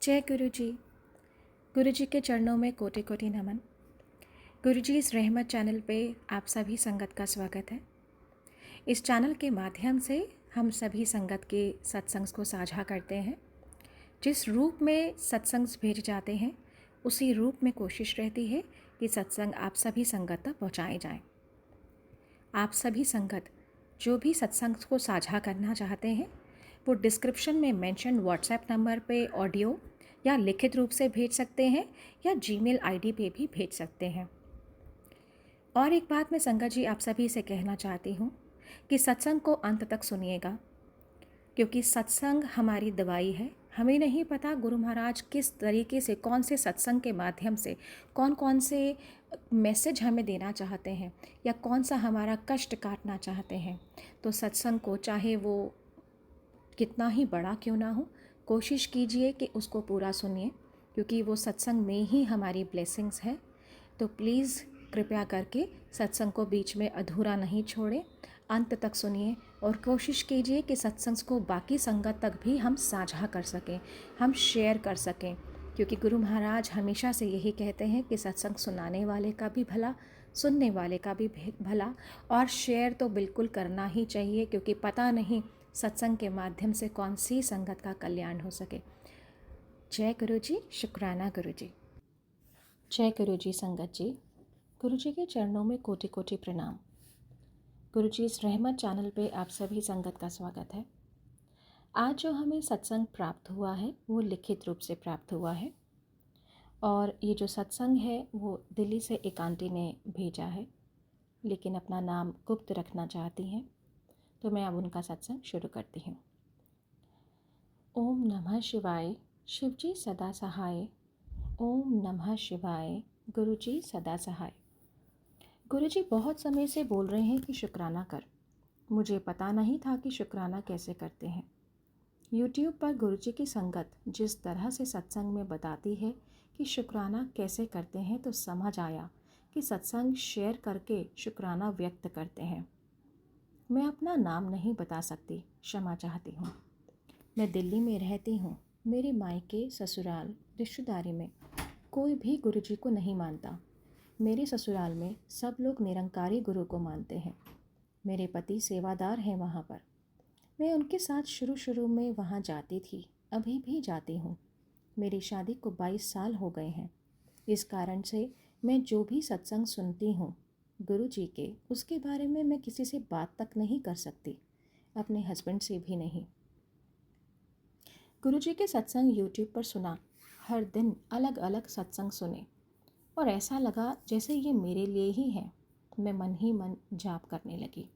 जय गुरु जी। गुरु जी के चरणों में कोटि कोटि नमन। गुरु जी इस रहमत चैनल पे आप सभी संगत का स्वागत है। इस चैनल के माध्यम से हम सभी संगत के सत्संग को साझा करते हैं। जिस रूप में सत्संग भेज जाते हैं उसी रूप में कोशिश रहती है कि सत्संग आप सभी संगत तक पहुँचाए जाएं। आप सभी संगत जो भी सत्संग को साझा करना चाहते हैं वो डिस्क्रिप्शन में मेंशन व्हाट्सएप नंबर पे ऑडियो या लिखित रूप से भेज सकते हैं या जीमेल आईडी पे भी भेज सकते हैं। और एक बात मैं संगत जी आप सभी से कहना चाहती हूँ कि सत्संग को अंत तक सुनिएगा, क्योंकि सत्संग हमारी दवाई है। हमें नहीं पता गुरु महाराज किस तरीके से, कौन से सत्संग के माध्यम से कौन कौन से मैसेज हमें देना चाहते हैं या कौन सा हमारा कष्ट काटना चाहते हैं। तो सत्संग को चाहे वो कितना ही बड़ा क्यों ना हो, कोशिश कीजिए कि उसको पूरा सुनिए, क्योंकि वो सत्संग में ही हमारी ब्लेसिंग्स है। तो प्लीज़ कृपया करके सत्संग को बीच में अधूरा नहीं छोड़ें, अंत तक सुनिए और कोशिश कीजिए कि सत्संग को बाकी संगत तक भी हम साझा कर सकें, हम शेयर कर सकें, क्योंकि गुरु महाराज हमेशा से यही कहते हैं कि सत्संग सुनाने वाले का भी भला, सुनने वाले का भी भला, और शेयर तो बिल्कुल करना ही चाहिए, क्योंकि पता नहीं सत्संग के माध्यम से कौन सी संगत का कल्याण हो सके। जय गुरु जी, शुक्राना गुरु जी। जय गुरु जी संगत जी। गुरु जी के चरणों में कोटि कोटि प्रणाम। गुरु जी इस रहमत चैनल पे आप सभी संगत का स्वागत है। आज जो हमें सत्संग प्राप्त हुआ है वो लिखित रूप से प्राप्त हुआ है, और ये जो सत्संग है वो दिल्ली से एक आंटी ने भेजा है, लेकिन अपना नाम गुप्त रखना चाहती हैं, तो मैं अब उनका सत्संग शुरू करती हूँ। ओम नमः शिवाय, शिवजी सदा सहाय। ओम नमः शिवाय, गुरुजी सदा सहाय। गुरुजी बहुत समय से बोल रहे हैं कि शुक्राना कर। मुझे पता नहीं था कि शुक्राना कैसे करते हैं। YouTube पर गुरुजी की संगत जिस तरह से सत्संग में बताती है कि शुक्राना कैसे करते हैं, तो समझ आया कि सत्संग शेयर करके शुक्राना व्यक्त करते हैं। मैं अपना नाम नहीं बता सकती, क्षमा चाहती हूँ। मैं दिल्ली में रहती हूँ। मेरे मायके, ससुराल, रिश्तेदारी में कोई भी गुरुजी को नहीं मानता। मेरे ससुराल में सब लोग निरंकारी गुरु को मानते हैं। मेरे पति सेवादार हैं वहाँ पर। मैं उनके साथ शुरू में वहाँ जाती थी, अभी भी जाती हूँ। मेरी शादी को 22 साल हो गए हैं। इस कारण से मैं जो भी सत्संग सुनती हूँ गुरु जी के, उसके बारे में मैं किसी से बात तक नहीं कर सकती, अपने हस्बैंड से भी नहीं। गुरु जी के सत्संग यूट्यूब पर सुना, हर दिन अलग अलग सत्संग सुने और ऐसा लगा जैसे ये मेरे लिए ही है। मैं मन ही मन जाप करने लगी।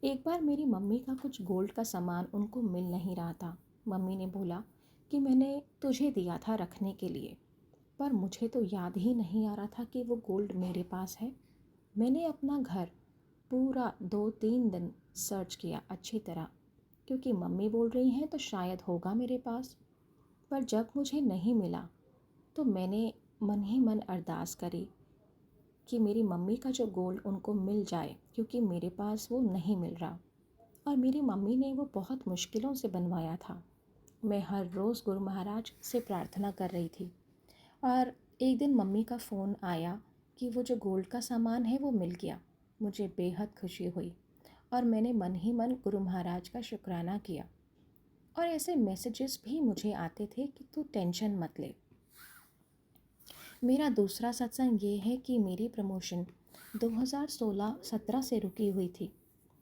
एक बार मेरी मम्मी का कुछ गोल्ड का सामान उनको मिल नहीं रहा था। मम्मी ने बोला कि मैंने तुझे दिया था रखने के लिए, पर मुझे तो याद ही नहीं आ रहा था कि वो गोल्ड मेरे पास है। मैंने अपना घर पूरा 2-3 दिन सर्च किया अच्छी तरह, क्योंकि मम्मी बोल रही हैं तो शायद होगा मेरे पास। पर जब मुझे नहीं मिला तो मैंने मन ही मन अरदास करी कि मेरी मम्मी का जो गोल्ड उनको मिल जाए, क्योंकि मेरे पास वो नहीं मिल रहा। और मेरी मम्मी ने वो बहुत मुश्किलों से बनवाया था। मैं हर रोज़ गुरु महाराज से प्रार्थना कर रही थी, और एक दिन मम्मी का फ़ोन आया कि वो जो गोल्ड का सामान है वो मिल गया। मुझे बेहद खुशी हुई और मैंने मन ही मन गुरु महाराज का शुक्राना किया। और ऐसे मैसेजेस भी मुझे आते थे कि तू टेंशन मत ले। मेरा दूसरा सत्संग ये है कि मेरी प्रमोशन 2016-17 से रुकी हुई थी।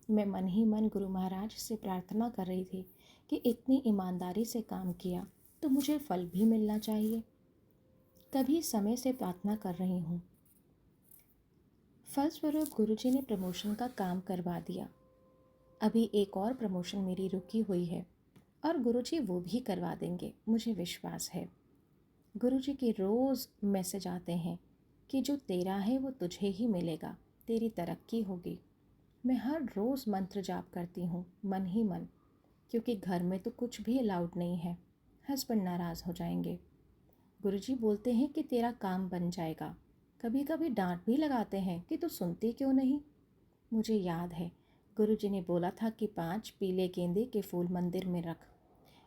मैं मन ही मन गुरु महाराज से प्रार्थना कर रही थी कि इतनी ईमानदारी से काम किया तो मुझे फल भी मिलना चाहिए। तभी समय से प्रार्थना कर रही हूँ। फलस्वरूप गुरुजी ने प्रमोशन का काम करवा दिया। अभी एक और प्रमोशन मेरी रुकी हुई है और गुरुजी वो भी करवा देंगे, मुझे विश्वास है। गुरुजी के रोज़ मैसेज आते हैं कि जो तेरा है वो तुझे ही मिलेगा, तेरी तरक्की होगी। मैं हर रोज़ मंत्र जाप करती हूँ मन ही मन, क्योंकि घर में तो कुछ भी अलाउड नहीं है, हस्बैंड नाराज़ हो जाएंगे। गुरुजी बोलते हैं कि तेरा काम बन जाएगा। कभी कभी डांट भी लगाते हैं कि तू सुनती क्यों नहीं। मुझे याद है गुरुजी ने बोला था कि 5 पीले गेंदे के फूल मंदिर में रख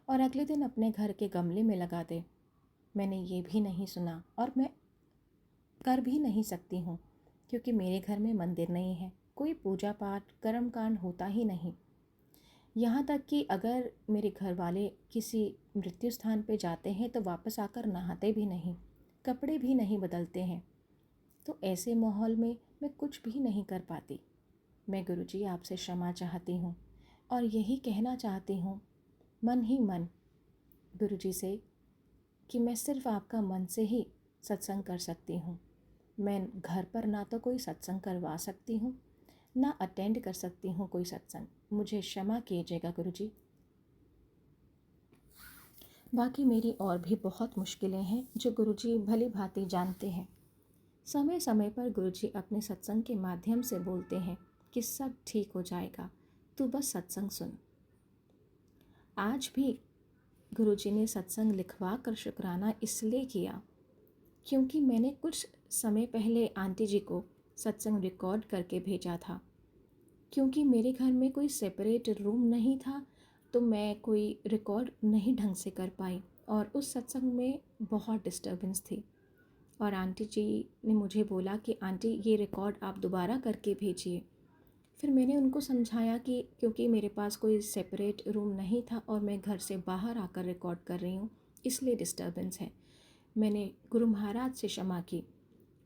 और अगले दिन अपने घर के गमले में लगा दे। मैंने ये भी नहीं सुना और मैं कर भी नहीं सकती हूँ, क्योंकि मेरे घर में मंदिर नहीं है, कोई पूजा पाठ कर्म कांड होता ही नहीं। यहाँ तक कि अगर मेरे घर वाले किसी मृत्यु स्थान पे जाते हैं तो वापस आकर नहाते भी नहीं, कपड़े भी नहीं बदलते हैं। तो ऐसे माहौल में मैं कुछ भी नहीं कर पाती। मैं गुरुजी आपसे क्षमा चाहती हूँ और यही कहना चाहती हूँ मन ही मन गुरुजी से कि मैं सिर्फ आपका मन से ही सत्संग कर सकती हूँ। मैं घर पर ना तो कोई सत्संग करवा सकती हूँ, ना अटेंड कर सकती हूँ कोई सत्संग। मुझे क्षमा कीजिएगा गुरुजी। बाकी मेरी और भी बहुत मुश्किलें हैं जो गुरुजी भली भांति जानते हैं। समय समय पर गुरुजी अपने सत्संग के माध्यम से बोलते हैं कि सब ठीक हो जाएगा, तू बस सत्संग सुन। आज भी गुरुजी ने सत्संग लिखवा कर शुक्राना इसलिए किया क्योंकि मैंने कुछ समय पहले आंटी जी को सत्संग रिकॉर्ड करके भेजा था। क्योंकि मेरे घर में कोई सेपरेट रूम नहीं था तो मैं कोई रिकॉर्ड नहीं ढंग से कर पाई और उस सत्संग में बहुत डिस्टर्बेंस थी। और आंटी जी ने मुझे बोला कि आंटी ये रिकॉर्ड आप दोबारा करके भेजिए। फिर मैंने उनको समझाया कि क्योंकि मेरे पास कोई सेपरेट रूम नहीं था और मैं घर से बाहर आकर रिकॉर्ड कर रही हूँ, इसलिए डिस्टर्बेंस है। मैंने गुरु महाराज से क्षमा की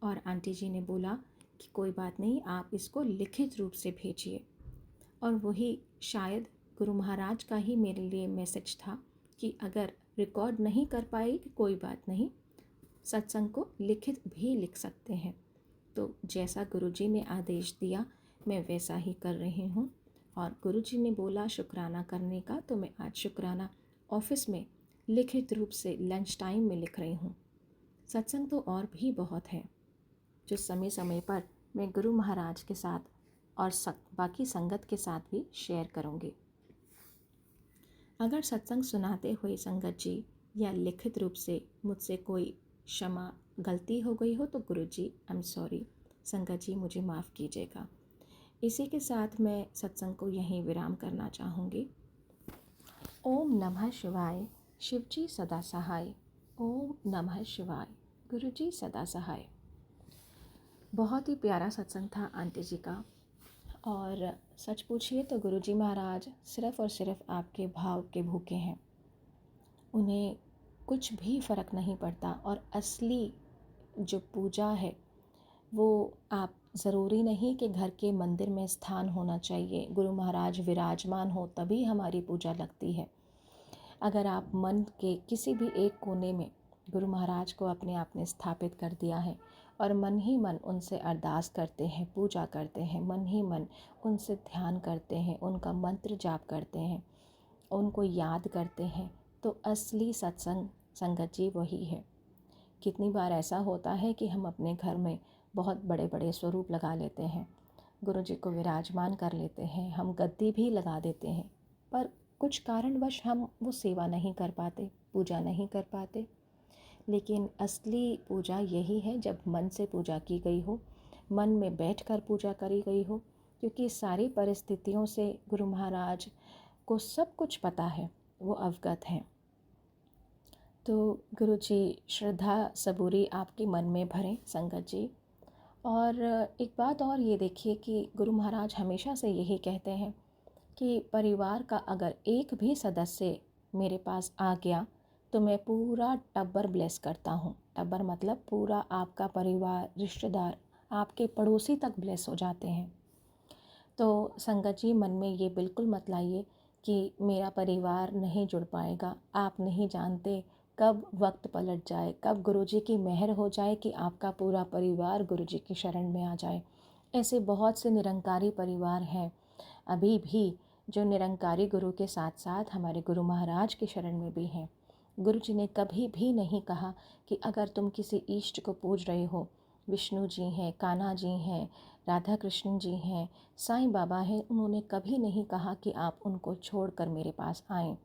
और आंटी जी ने बोला कि कोई बात नहीं, आप इसको लिखित रूप से भेजिए। और वही शायद गुरु महाराज का ही मेरे लिए मैसेज था कि अगर रिकॉर्ड नहीं कर पाई कोई बात नहीं, सत्संग को लिखित भी लिख सकते हैं। तो जैसा गुरुजी ने आदेश दिया मैं वैसा ही कर रही हूँ। और गुरुजी ने बोला शुक्राना करने का, तो मैं आज शुक्राना ऑफिस में लिखित रूप से लंच टाइम में लिख रही हूँ। सत्संग तो और भी बहुत है जो समय समय पर मैं गुरु महाराज के साथ और बाकी संगत के साथ भी शेयर करूँगी। अगर सत्संग सुनाते हुए संगत जी या लिखित रूप से मुझसे कोई क्षमा गलती हो गई हो तो गुरुजी आई एम सॉरी, संगत जी मुझे माफ़ कीजिएगा। इसी के साथ मैं सत्संग को यहीं विराम करना चाहूँगी। ओम नमः शिवाय, शिवजी सदा सहाय। ओम नमः शिवाय, गुरुजी सदा सहाय। बहुत ही प्यारा सत्संग था आंटी जी का। और सच पूछिए तो गुरुजी महाराज सिर्फ़ और सिर्फ आपके भाव के भूखे हैं। उन्हें कुछ भी फ़र्क नहीं पड़ता। और असली जो पूजा है वो आप ज़रूरी नहीं कि घर के मंदिर में स्थान होना चाहिए, गुरु महाराज विराजमान हो तभी हमारी पूजा लगती है। अगर आप मन के किसी भी एक कोने में गुरु महाराज को अपने आप ने स्थापित कर दिया है और मन ही मन उनसे अरदास करते हैं, पूजा करते हैं, मन ही मन उनसे ध्यान करते हैं, उनका मंत्र जाप करते हैं, उनको याद करते हैं, तो असली सत्संग संगत जी वही है। कितनी बार ऐसा होता है कि हम अपने घर में बहुत बड़े बड़े स्वरूप लगा लेते हैं, गुरु जी को विराजमान कर लेते हैं, हम गद्दी भी लगा देते हैं, पर कुछ कारणवश हम वो सेवा नहीं कर पाते, पूजा नहीं कर पाते। लेकिन असली पूजा यही है जब मन से पूजा की गई हो, मन में बैठकर पूजा करी गई हो, क्योंकि सारी परिस्थितियों से गुरु महाराज को सब कुछ पता है, वो अवगत हैं। तो गुरु जी श्रद्धा सबूरी आपके मन में भरें संगत जी। और एक बात और ये देखिए कि गुरु महाराज हमेशा से यही कहते हैं कि परिवार का अगर एक भी सदस्य मेरे पास आ गया तो मैं पूरा टब्बर ब्लेस करता हूँ। टब्बर मतलब पूरा आपका परिवार, रिश्तेदार, आपके पड़ोसी तक ब्लेस हो जाते हैं। तो संगत जी मन में ये बिल्कुल मत लाइए कि मेरा परिवार नहीं जुड़ पाएगा। आप नहीं जानते कब वक्त पलट जाए, कब गुरुजी की मेहर हो जाए कि आपका पूरा परिवार गुरुजी की शरण में आ जाए। ऐसे बहुत से निरंकारी परिवार हैं अभी भी जो निरंकारी गुरु के साथ साथ हमारे गुरु महाराज की शरण में भी हैं। गुरुजी ने कभी भी नहीं कहा कि अगर तुम किसी इष्ट को पूज रहे हो, विष्णु जी हैं, कान्हा जी हैं, राधा कृष्ण जी हैं, साईं बाबा हैं, उन्होंने कभी नहीं कहा कि आप उनको छोड़कर मेरे पास आएं।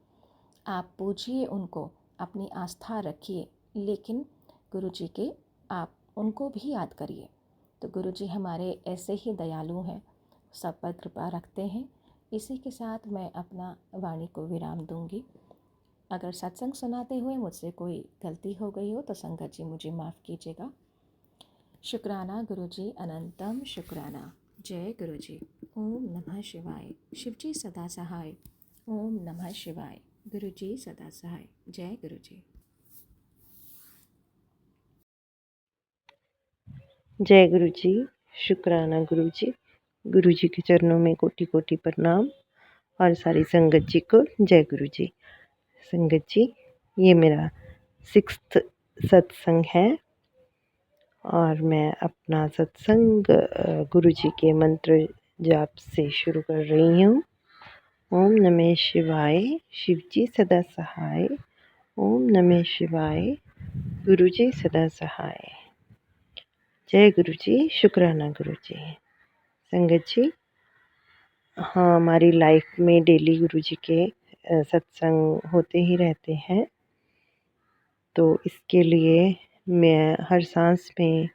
आप पूजिए उनको, अपनी आस्था रखिए, लेकिन गुरुजी के आप उनको भी याद करिए। तो गुरुजी हमारे ऐसे ही दयालु हैं, सब पर कृपा रखते हैं। इसी के साथ मैं अपना वाणी को विराम दूंगी। अगर सत्संग सुनाते हुए मुझसे कोई गलती हो गई हो तो संगत जी मुझे माफ़ कीजिएगा। शुक्राना गुरुजी, अनंतम शुक्राना। जय गुरुजी। ओम नमः शिवाय। शिवजी सदा सहाय। ओम नमः शिवाय। गुरुजी सदा सहाय। जय गुरुजी। जय गुरु जी। शुक्राना गुरु जी के चरणों में कोटि कोटि प्रणाम और सारी संगत जी को जय गुरु जी। संगत जी, ये मेरा 6th सत्संग है और मैं अपना सत्संग गुरु जी के मंत्र जाप से शुरू कर रही हूँ। ओम नमः शिवाय, शिव जी सदा सहाय। ओम नमः शिवाय, गुरु जी सदा सहाय। जय गुरु जी। शुक्राना गुरु जी। संगत जी, हाँ, हमारी लाइफ में डेली गुरु जी के सत्संग होते ही रहते हैं, तो इसके लिए मैं हर सांस में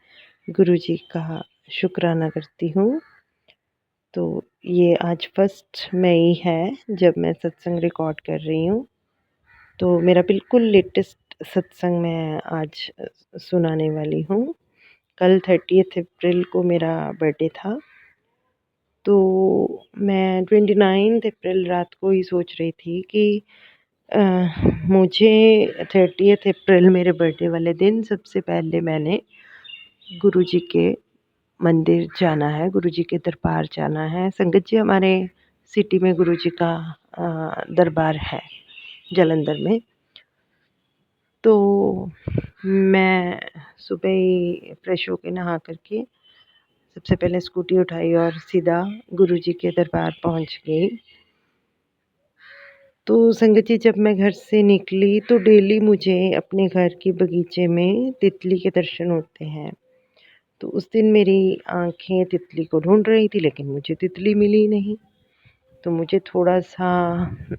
गुरु जी का शुक्राना करती हूँ। तो ये आज 1 मई है जब मैं सत्संग रिकॉर्ड कर रही हूँ, तो मेरा बिल्कुल लेटेस्ट सत्संग मैं आज सुनाने वाली हूँ। कल 30 अप्रैल को मेरा बर्थडे था, तो मैं 29 अप्रैल रात को ही सोच रही थी कि मुझे 30 अप्रैल मेरे बर्थडे वाले दिन सबसे पहले मैंने गुरु जी के मंदिर जाना है, गुरु जी के दरबार जाना है। संगत जी, हमारे सिटी में गुरु जी का दरबार है जालंधर में। तो मैं सुबह ही फ्रेश होके नहा करके सबसे पहले स्कूटी उठाई और सीधा गुरु जी के दरबार पहुंच गई। तो संगत जी, जब मैं घर से निकली तो डेली मुझे अपने घर के बगीचे में तितली के दर्शन होते हैं। तो उस दिन मेरी आँखें तितली को ढूँढ रही थी, लेकिन मुझे तितली मिली नहीं। तो मुझे थोड़ा-सा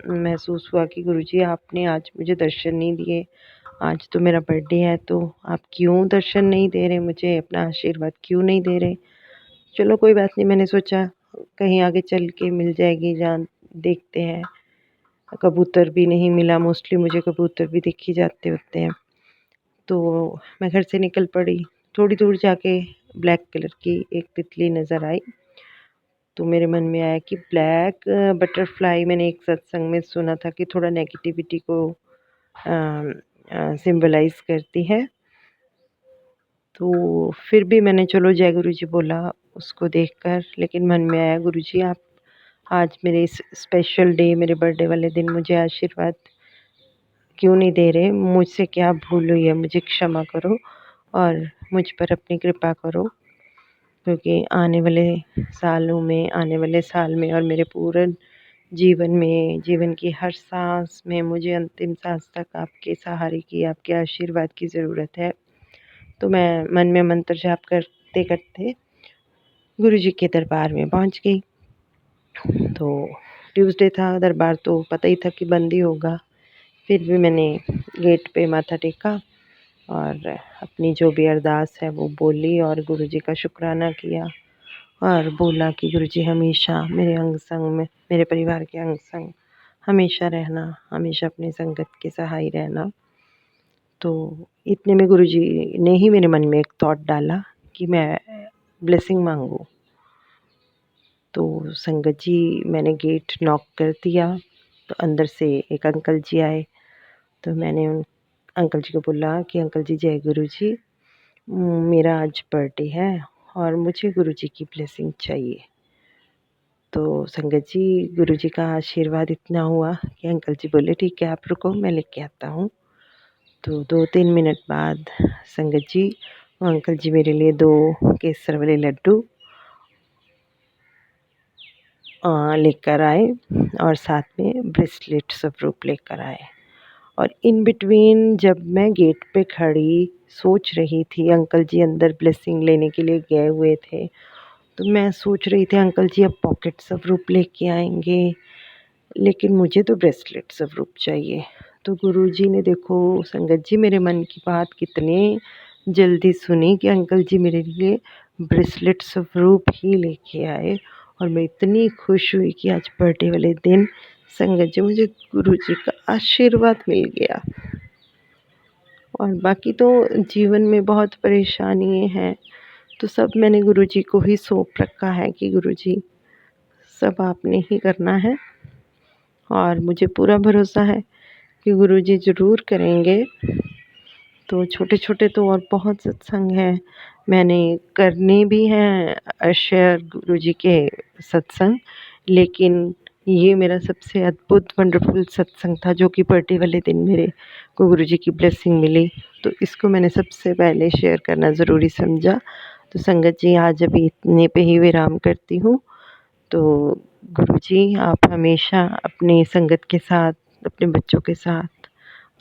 महसूस हुआ कि गुरुजी, आपने आज मुझे दर्शन नहीं दिए। आज तो मेरा बर्थडे है, तो आप क्यों दर्शन नहीं दे रहे मुझे, अपना आशीर्वाद क्यों नहीं दे रहे? चलो कोई बात नहीं, मैंने सोचा कहीं आगे चल के मिल जाएगी, देखते हैं। कबूतर भी नहीं मिला, मोस्टली मुझे कबूतर भी दिख ही जाते होते हैं। तो मैं घर से निकल पड़ी। थोड़ी दूर जाके ब्लैक कलर की एक तितली नज़र आई, तो मेरे मन में आया कि ब्लैक बटरफ्लाई मैंने एक सत्संग में सुना था कि थोड़ा नेगेटिविटी को सिंबलाइज़ करती है। तो फिर भी मैंने चलो जय गुरु जी बोला उसको देखकर, लेकिन मन में आया गुरु जी, आप आज मेरे इस स्पेशल डे, मेरे बर्थडे वाले दिन मुझे आशीर्वाद क्यों नहीं दे रहे? मुझसे क्या भूल हुई है? मुझे क्षमा करो और मुझ पर अपनी कृपा करो, क्योंकि आने वाले सालों में, आने वाले साल में और मेरे पूरे जीवन में, जीवन की हर सांस में मुझे अंतिम सांस तक आपके सहारे की, आपके आशीर्वाद की ज़रूरत है। तो मैं मन में मंत्र जाप करते करते गुरु जी के दरबार में पहुंच गई। तो ट्यूसडे था, दरबार तो पता ही था कि बंद ही होगा। फिर भी मैंने गेट पे माथा टेका और अपनी जो भी अरदास है वो बोली और गुरु जी का शुक्राना किया और बोला कि गुरु जी हमेशा मेरे अंग संग में, मेरे परिवार के अंग संग हमेशा रहना, हमेशा अपनी संगत के सहाय रहना। तो इतने में गुरु जी ने ही मेरे मन में एक थॉट डाला कि मैं ब्लेसिंग मांगूं। तो संगत जी, मैंने गेट नॉक कर दिया, तो अंदर से एक अंकल जी आए। तो मैंने उन अंकल जी को बोला कि अंकल जी जय गुरु जी, मेरा आज बर्थडे है और मुझे गुरु जी की ब्लेसिंग चाहिए। तो संगत जी, गुरु जी का आशीर्वाद इतना हुआ कि अंकल जी बोले ठीक है आप रुको, मैं लेके आता हूँ। तो 2-3 मिनट बाद संगत जी, वो अंकल जी मेरे लिए 2 केसर वाले लड्डू लेकर आए और साथ में ब्रेसलेट स्वरूप लेकर आए। और इन बिटवीन जब मैं गेट पे खड़ी सोच रही थी, अंकल जी अंदर ब्लेसिंग लेने के लिए गए हुए थे, तो मैं सोच रही थी अंकल जी अब पॉकेट स्वरूप लेके आएंगे, लेकिन मुझे तो ब्रेसलेट स्वरूप चाहिए। तो गुरुजी ने देखो संगत जी मेरे मन की बात कितने जल्दी सुनी कि अंकल जी मेरे लिए ब्रेसलेट स्वरूप ही लेके आए और मैं इतनी खुश हुई कि आज बर्थडे वाले दिन संगत जी मुझे गुरुजी का आशीर्वाद मिल गया। और बाकी तो जीवन में बहुत परेशानियाँ हैं, तो सब मैंने गुरुजी को ही सौंप रखा है कि गुरुजी सब आपने ही करना है। और मुझे पूरा भरोसा है कि गुरुजी ज़रूर करेंगे। तो छोटे-छोटे तो और बहुत सत्संग हैं, मैंने करने भी हैं शेयर गुरुजी के सत्संग, लेकिन ये मेरा सबसे अद्भुत वंडरफुल सत्संग था जो कि बर्थडे वाले दिन मेरे को गुरुजी की ब्लेसिंग मिली, तो इसको मैंने सबसे पहले शेयर करना ज़रूरी समझा। तो संगत जी आज अभी इतने पे ही विराम करती हूँ। तो गुरुजी आप हमेशा अपनी संगत के साथ, अपने बच्चों के साथ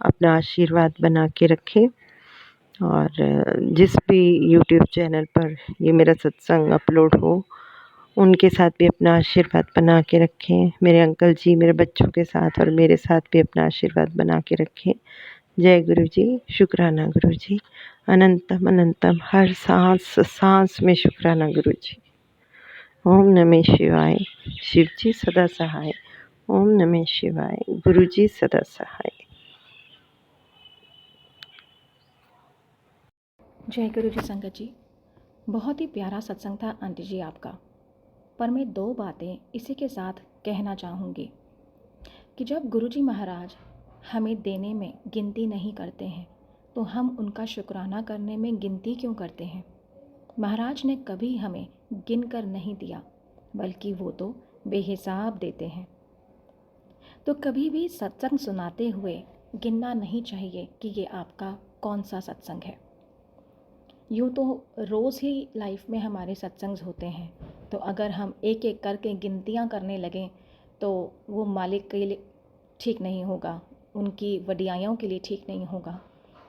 अपना आशीर्वाद बना के रखें। और जिस भी यूट्यूब चैनल पर ये मेरा सत्संग अपलोड हो, उनके साथ भी अपना आशीर्वाद बना के रखें। मेरे अंकल जी, मेरे बच्चों के साथ और मेरे साथ भी अपना आशीर्वाद बना के रखें। जय गुरुजी, शुक्राना गुरुजी, अनंतम अनंतम, हर सांस में शुक्राना गुरुजी। ओम नमः शिवाय, शिव जी सदा सहाय। ओम नमः शिवाय, गुरुजी सदा सहाय। जय गुरु जी संगत जी। बहुत ही प्यारा सत्संग था आंटी जी आपका। पर मैं 2 बातें इसी के साथ कहना चाहूँगी कि जब गुरु जी महाराज हमें देने में गिनती नहीं करते हैं, तो हम उनका शुक्राना करने में गिनती क्यों करते हैं? महाराज ने कभी हमें गिन कर नहीं दिया, बल्कि वो तो बेहिसाब देते हैं। तो कभी भी सत्संग सुनाते हुए गिनना नहीं चाहिए कि ये आपका कौन सा सत्संग है। यूँ तो रोज़ ही लाइफ में हमारे सत्संग होते हैं, तो अगर हम एक एक करके गिनतियाँ करने लगें तो वो मालिक के लिए ठीक नहीं होगा, उनकी वडियाइयों के लिए ठीक नहीं होगा,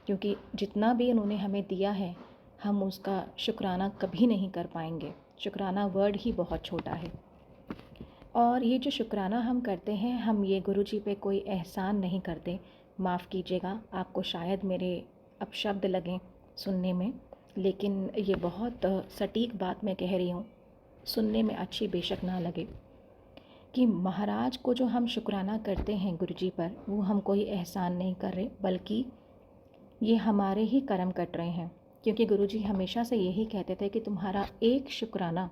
क्योंकि जितना भी उन्होंने हमें दिया है हम उसका शुक्राना कभी नहीं कर पाएंगे। शुक्राना वर्ड ही बहुत छोटा है। और ये जो शुक्राना हम करते हैं, हम ये गुरु जी पे कोई एहसान नहीं करते। माफ़ कीजिएगा, आपको शायद मेरे अपशब्द लगें सुनने में, लेकिन ये बहुत सटीक बात मैं कह रही हूँ, सुनने में अच्छी बेशक ना लगे, कि महाराज को जो हम शुक्राना करते हैं गुरु जी पर, वो हम कोई एहसान नहीं कर रहे, बल्कि ये हमारे ही कर्म कट रहे हैं। क्योंकि गुरु जी हमेशा से यही कहते थे कि तुम्हारा एक शुक्राना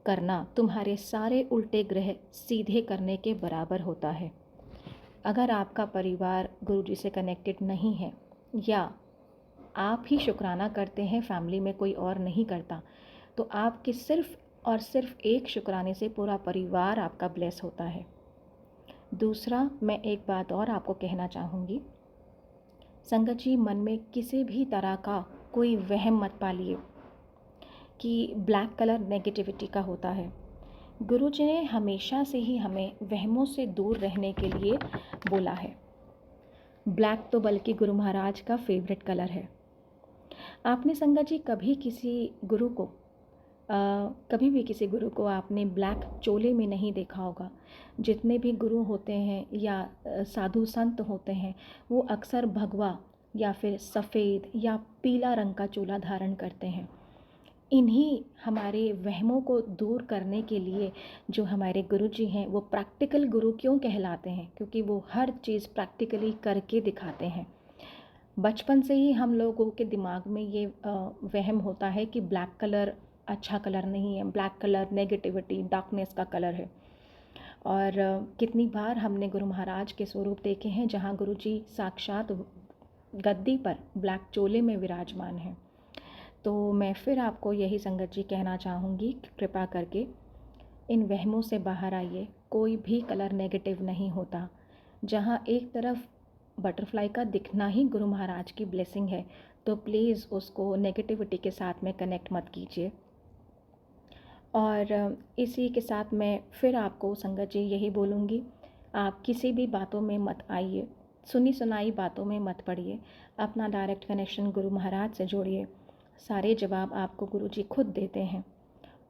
करना तुम्हारे सारे उल्टे ग्रह सीधे करने के बराबर होता है। अगर आपका परिवार गुरु जी से कनेक्टेड नहीं है, या आप ही शुक्राना करते हैं, फैमिली में कोई और नहीं करता, तो आपके सिर्फ़ और सिर्फ एक शुक्राने से पूरा परिवार आपका ब्लेस होता है। दूसरा, मैं एक बात और आपको कहना चाहूँगी, संगत जी मन में किसी भी तरह का कोई वहम मत पालिए कि ब्लैक कलर नेगेटिविटी का होता है। गुरु जी ने हमेशा से ही हमें वहमों से दूर रहने के लिए बोला है। ब्लैक तो बल्कि गुरु महाराज का फेवरेट कलर है। आपने संगत जी कभी भी किसी गुरु को आपने ब्लैक चोले में नहीं देखा होगा। जितने भी गुरु होते हैं या साधु संत होते हैं, वो अक्सर भगवा या फिर सफ़ेद या पीला रंग का चोला धारण करते हैं। इन्हीं हमारे वहमों को दूर करने के लिए जो हमारे गुरुजी हैं, वो प्रैक्टिकल गुरु क्यों कहलाते हैं? क्योंकि वो हर चीज़ प्रैक्टिकली करके दिखाते हैं। बचपन से ही हम लोगों के दिमाग में ये वहम होता है कि ब्लैक कलर अच्छा कलर नहीं है, ब्लैक कलर नेगेटिविटी, डार्कनेस का कलर है। और कितनी बार हमने गुरु महाराज के स्वरूप देखे हैं जहाँ गुरुजी साक्षात गद्दी पर ब्लैक चोले में विराजमान हैं। तो मैं फिर आपको यही संगत जी कहना चाहूँगी कि कृपा करके इन वहमों से बाहर आइए। कोई भी कलर नेगेटिव नहीं होता। जहाँ एक तरफ बटरफ्लाई का दिखना ही गुरु महाराज की ब्लेसिंग है, तो प्लीज़ उसको नेगेटिविटी के साथ में कनेक्ट मत कीजिए। और इसी के साथ मैं फिर आपको संगत जी यही बोलूँगी, आप किसी भी बातों में मत आइए, सुनी सुनाई बातों में मत पड़िए। अपना डायरेक्ट कनेक्शन गुरु महाराज से जोड़िए। सारे जवाब आपको गुरु जी खुद देते हैं।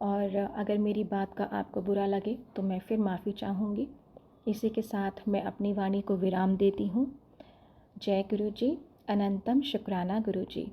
और अगर मेरी बात का आपको बुरा लगे तो मैं फिर माफ़ी चाहूँगी। इसी के साथ मैं अपनी वाणी को विराम देती हूँ। जय गुरु जी, अनंतम शुक्राना गुरु जी।